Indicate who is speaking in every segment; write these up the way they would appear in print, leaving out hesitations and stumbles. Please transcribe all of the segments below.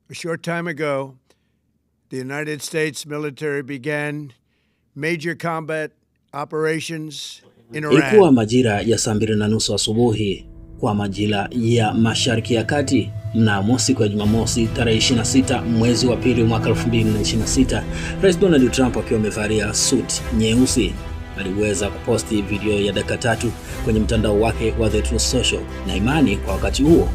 Speaker 1: A short time ago, the United States military began major combat operations in Iran.
Speaker 2: Ilikuwa majira ya saa 2:30 asubuhi kwa majira ya Mashariki ya Kati mnamo siku ya Jumamosi tarehe 26 mwezi wa pili mwaka 2026, Rais Donald Trump akiwa amevalia suit nyeusi aliweza kuposti video ya dakika 3 kwenye mtandao wake wa The Truth Social, na imani kwa wakati huo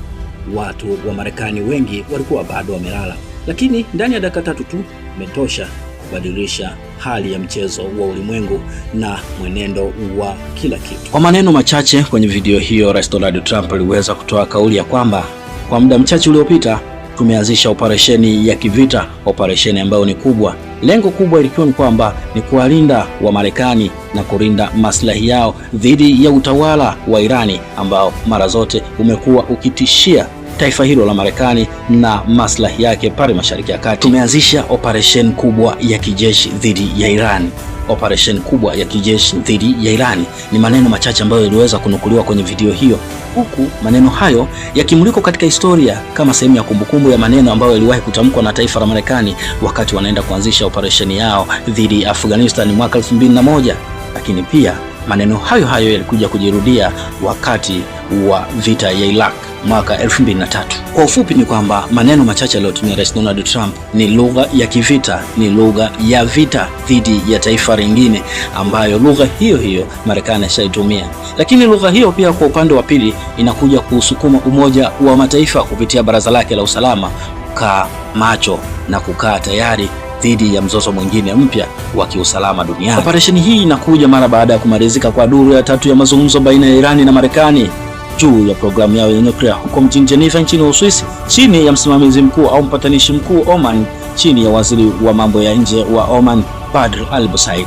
Speaker 2: watu wa Marekani wengi walikuwa bado wamelala, lakini ndani ya dakika 3 tu imetosha kubadilisha hali ya mchezo wa ulimwengu na mwenendo wa kila kitu. Kwa maneno machache kwenye video hiyo, Rais Donald Trump aliweza kutoa kauli ya kwamba kwa muda mchache uliopita tumeanzisha operesheni ya kivita, operesheni ambayo ni kubwa. Lengo kubwa ilikuwa ni kwamba ni kuwalinda wa Marekani na kulinda maslahi yao dhidi ya utawala wa Irani ambao mara zote umekuwa ukitishia taifa hilo la Marekani na maslahi yake pale Mashariki ya Kati. Tumeanzisha operation kubwa ya kijeshi dhidi ya Iran. Operation kubwa ya kijeshi dhidi ya Iran ni maneno machache ambayo yaliweza kunukuliwa kwenye video hiyo, huku maneno hayo yakimulikwa katika historia kama sehemu ya kumbukumbu ya maneno ambayo yaliwahi kutamkwa na taifa la Marekani wakati wanaenda kuanzisha operation yao dhidi ya Afghanistan mwaka 2001. Lakini pia maneno hayo yalikuja kujirudia wakati wa vita ya Iraq mwaka 2003. Kwa ufupi ni kwamba maneno machache aliyotumia Rais Donald Trump ni lugha ya kivita, ni lugha ya vita dhidi ya taifa lingine, ambayo lugha hiyo Marekani shaitumia. Lakini lugha hiyo pia kwa upande wa pili inakuja kusukuma Umoja wa Mataifa kupitia Baraza lake la Usalama kukaa macho na kukaa tayari dhidi ya mzozo mwingine mpya wa kiusalama duniani. Operesheni hii inakuja mara baada ya kumalizika kwa duru ya 3 ya mazungumzo baina ya Irani na Marekani juu ya programu yao ya nyuklia huko mjini Geneva nchini Uswisi, chini ya msimamizi mkuu au mpatanishi mkuu Oman, chini ya waziri wa mambo ya nje wa Oman Badr al-Busaid.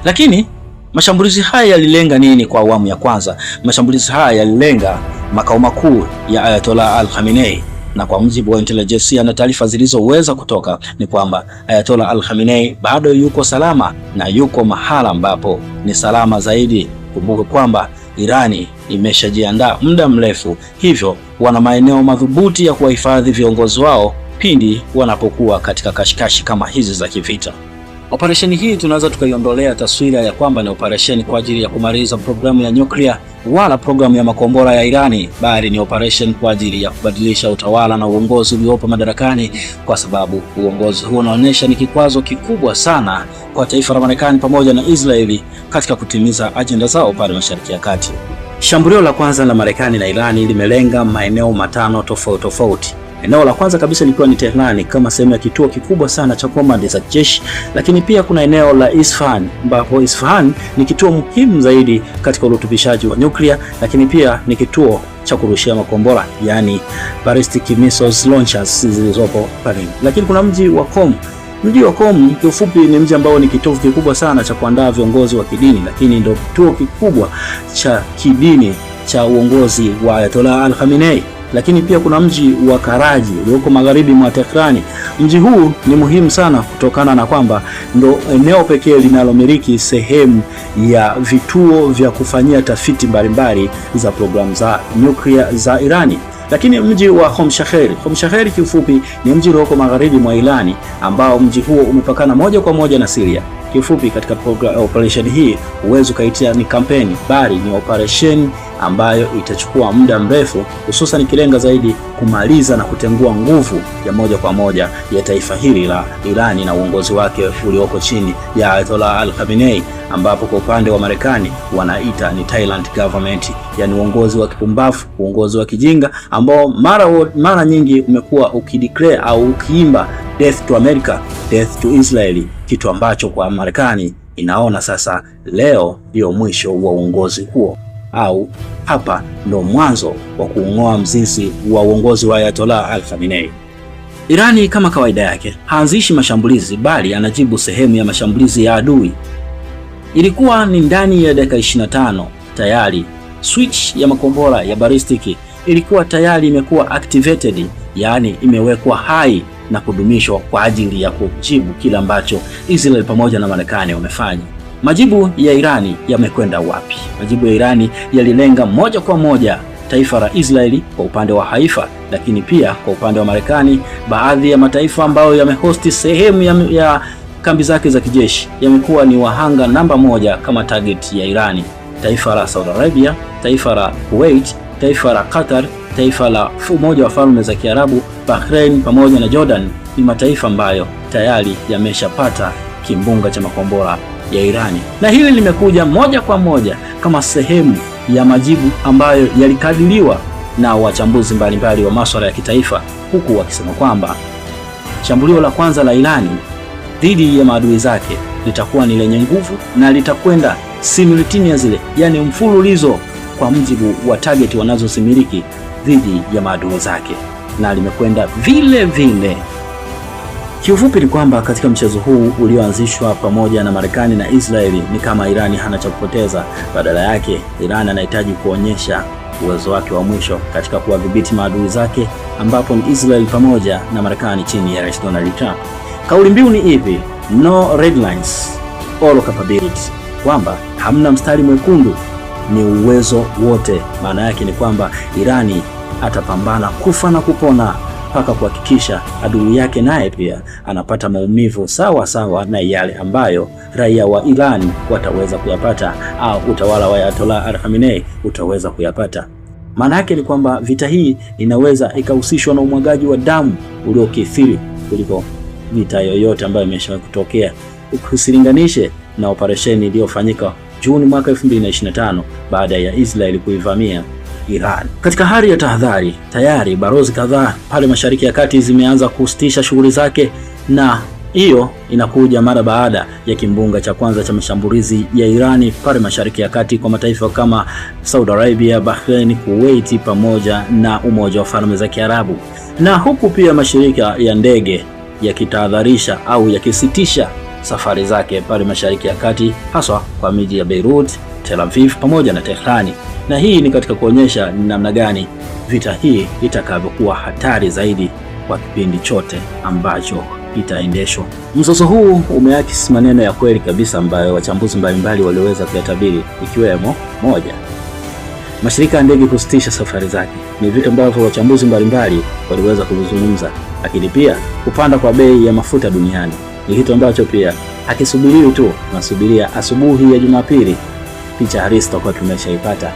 Speaker 2: Lakini mashambulizi haya yalilenga nini? Kwa awamu ya kwanza, mashambulizi haya yalilenga makao makuu ya Ayatollah al-Khamenei, na kwa mujibu wa intelligence na taarifa zilizoweza kutoka ni kwamba Ayatollah al-Khamenei bado yuko salama na yuko mahala ambapo ni salama zaidi. Kumbuka kwamba Irani imeshajiandaa muda mrefu, hivyo wana maeneo madhubuti ya kuwahifadhi viongozi wao pindi wanapokuwa katika kashikashi kama hizi za kivita. Operesheni hii tunaweza tukaiondolea taswira ya kwamba ni operesheni kwa ajili ya kumaliza programu ya nyuklia wala programu ya makombora ya Irani, bali ni operation kwa ajili ya kubadilisha utawala na uongozi uliopo madarakani, kwa sababu uongozi huo unaonyesha ni kikwazo kikubwa sana kwa taifa la Marekani pamoja na Israeli katika kutimiza ajenda zao pale Mashariki ya Kati. Shambulio la kwanza la Marekani na Irani limelenga maeneo 5 tofauti. Eneo la kwanza kabisa likiwa ni Tehran kama sehemu ya kituo kikubwa sana cha komandi za jeshi, lakini pia kuna eneo la Isfahan, ambapo Isfahan ni kituo muhimu zaidi katika urutubishaji wa nyuklia, lakini pia ni kituo cha kurushia makombora, yani ballistic missiles launchers zilizopo pale. Lakini kuna mji wa Qom. Mji wa Qom kiufupi ni mji ambao ni kitovu kikubwa sana cha kuandaa viongozi wa kidini, lakini ndio kituo kikubwa cha kidini cha uongozi wa Ayatollah al-Khamenei. Lakini pia kuna mji wa Karaji ulioko magharibi mwa Tehran. Mji huu ni muhimu sana kutokana na kwamba ndo eneo pekee linalomiliki sehemu ya vituo vya kufanyia tafiti mbalimbali za programu za nyuklia za Irani. Lakini mji wa Khomshaheri kiufupi ni mji ulioko magharibi mwa Irani, ambao mji huo umepakana moja kwa moja na Syria. Kiufupi katika operation hii huwezi ukaitia ni kampeni, bali ni operation ambayo itachukua muda mrefu, hususan ikilenga zaidi kumaliza na kutengua nguvu ya moja kwa moja ya taifa hili la Irani na uongozi wake ulioko chini ya Ayatollah al-Khamenei, ambapo kwa upande wa Marekani wanaita ni Thailand government, yani uongozi wa kipumbavu, uongozi wa kijinga ambao mara nyingi umekuwa ukideclare au ukiimba death to America, death to Israel, kitu ambacho kwa Marekani inaona sasa leo ndio mwisho wa uongozi huo, au hapa ndo mwanzo wa kuung'oa mzizi wa uongozi wa Ayatollah al-Khamenei. Irani kama kawaida yake haanzishi mashambulizi, bali anajibu sehemu ya mashambulizi ya adui. Ilikuwa ni ndani ya dakika 25 tayari switch ya makombora ya balistiki ilikuwa tayari imekuwa activated, yani imewekwa hai na kudumishwa kwa ajili ya kujibu kila ambacho Israel pamoja na Marekani wamefanya. Majibu ya Irani yamekwenda wapi? Majibu ya Irani yalilenga moja kwa moja taifa la Israeli kwa upande wa Haifa, lakini pia kwa upande wa Marekani, baadhi ya mataifa ambayo yamehosti sehemu ya kambi zake za kijeshi yamekuwa ni wahanga namba moja kama target ya Irani. Taifa la Saudi Arabia, taifa la Kuwait, taifa la Qatar, taifa la Umoja wa Falme za Kiarabu, Bahrain pamoja na Jordan ni mataifa ambayo tayari yameshapata kimbunga cha makombora ya Irani. Na hili limekuja moja kwa moja kama sehemu ya majibu ambayo yalikadiriwa na wachambuzi mbalimbali wa masuala ya kitaifa, huku wakisema kwamba shambulio la kwanza la Irani dhidi ya maadui zake litakuwa ni lenye nguvu na litakwenda simultaneously, yani mfululizo kwa mujibu wa target wanazozimiliki dhidi ya maadui zake, na limekwenda vile vile. Kiufupi ni kwamba katika mchezo huu ulioanzishwa pamoja na Marekani na Israeli, ni kama Irani hana cha kupoteza. Badala yake, Irani anahitaji kuonyesha uwezo wake wa mwisho katika kuwadhibiti maadui zake, ambapo ni Israeli pamoja na Marekani chini ya Rais Donald Trump. Kauli mbiu ni hivi: no red lines, all capabilities, kwamba hamna mstari mwekundu, ni uwezo wote. Maana yake ni kwamba Irani atapambana kufa na kupona mpaka kuhakikisha adui yake naye pia anapata maumivu sawa sawa na yale ambayo raia wa Iran wataweza kuyapata, au utawala wa Ayatollah Ali Khamenei utaweza kuyapata. Maana yake ni kwamba vita hii inaweza ikahusishwa na umwagaji wa damu uliokithiri kuliko vita yoyote ambayo imeshawahi kutokea. Usilinganishe na operesheni iliyofanyika Juni mwaka 2025 baada ya Israeli kuivamia Iran. Katika hali ya tahadhari, tayari balozi kadhaa pale Mashariki ya Kati zimeanza kusitisha shughuli zake, na hiyo inakuja mara baada ya kimbunga cha kwanza cha mashambulizi ya Irani pale Mashariki ya Kati kwa mataifa kama Saudi Arabia, Bahrain, Kuwait pamoja na Umoja wa Falme za Kiarabu. Na huku pia mashirika ya ndege yakitahadharisha au yakisitisha safari zake pale Mashariki ya Kati, haswa kwa miji ya Beirut, Tel Aviv pamoja na Tehran. Na hii ni katika kuonyesha ni namna gani vita hii itakavyokuwa hatari zaidi kwa kipindi chote ambacho itaendeshwa. Mzozo huu umeakisi maneno ya kweli kabisa ambayo wachambuzi mbalimbali waliweza kuyatabiri, ikiwemo: moja, mashirika ya ndege kusitisha safari zake. Ni vitu ambavyo wachambuzi mbalimbali waliweza kuzungumza. Lakini pia kupanda kwa bei ya mafuta duniani ni kitu ambacho pia hakisubiriwi tu, nasubiria asubuhi ya Jumapili picha halisi tutakuwa tumeshaipata.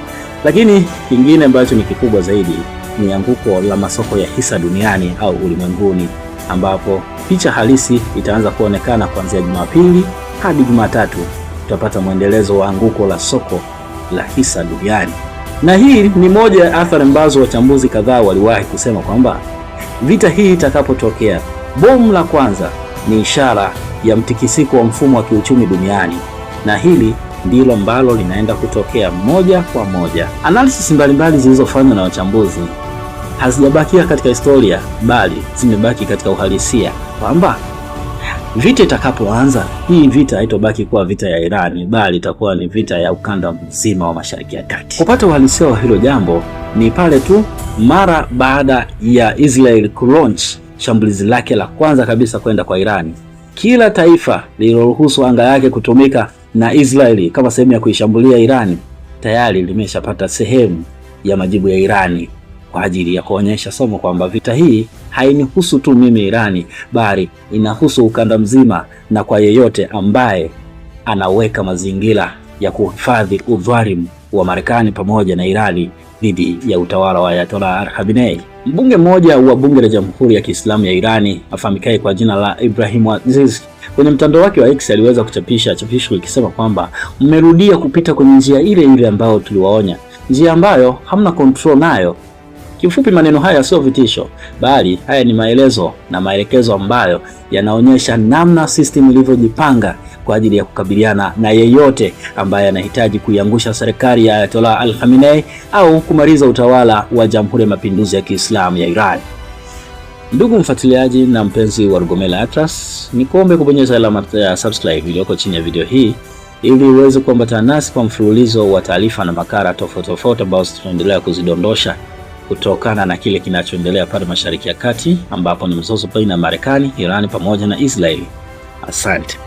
Speaker 2: Lakini kingine ambacho ni kikubwa zaidi ni anguko la masoko ya hisa duniani au ulimwenguni, ambapo picha halisi itaanza kuonekana kuanzia Jumapili hadi Jumatatu. Tutapata mwendelezo wa anguko la soko la hisa duniani. Na hii ni moja ya athari ambazo wachambuzi kadhaa waliwahi kusema kwamba vita hii itakapotokea, bomu la kwanza ni ishara ya mtikisiko wa mfumo wa kiuchumi duniani, na hili ndilo ambalo linaenda kutokea moja kwa moja. Analysis mbalimbali zilizofanywa na wachambuzi hazijabakia katika historia, bali zimebaki katika uhalisia, kwamba vita itakapoanza, hii vita haitobaki kuwa vita ya Irani, bali itakuwa ni vita ya ukanda mzima wa Mashariki ya Kati. Kupata uhalisia wa hilo jambo ni pale tu mara baada ya Israel kulaunch shambulizi lake la kwanza kabisa kwenda kwa Irani. Kila taifa lililoruhusu anga yake kutumika na Israeli kama sehemu ya kuishambulia Irani tayari limeshapata sehemu ya majibu ya Irani, kwa ajili ya kuonyesha somo kwamba vita hii hainihusu tu mimi Irani, bali inahusu ukanda mzima, na kwa yeyote ambaye anaweka mazingira ya kuhifadhi udhalimu wa Marekani pamoja na Irani dhidi ya utawala wa Ayatollah Ali Khamenei. Mbunge mmoja wa bunge la Jamhuri ya Kiislamu ya Irani afahamikaye kwa jina la Ibrahim Aziz kwenye mtandao wake wa X aliweza kuchapisha chapisho ikisema kwamba mmerudia kupita kwenye njia ile ile ambayo tuliwaonya, njia ambayo hamna control nayo. Kifupi, maneno haya sio vitisho, bali haya ni maelezo na maelekezo ambayo yanaonyesha namna system ilivyojipanga kwa ajili ya kukabiliana na yeyote ambaye anahitaji kuiangusha serikali ya Ayatollah Ali Khamenei au kumaliza utawala wa Jamhuri ya Mapinduzi ya Kiislamu ya Iran. Ndugu mfuatiliaji na mpenzi wa Rugomela Atlas, nikuombe kubonyeza alama ya subscribe iliyoko chini ya video hii ili uweze kuambatana nasi kwa mfululizo wa taarifa na makala tofauti ambazo tunaendelea kuzidondosha kutokana na kile kinachoendelea pale Mashariki ya Kati, ambapo ni mzozo baina ya Marekani, Iran pamoja na Israeli. Asante.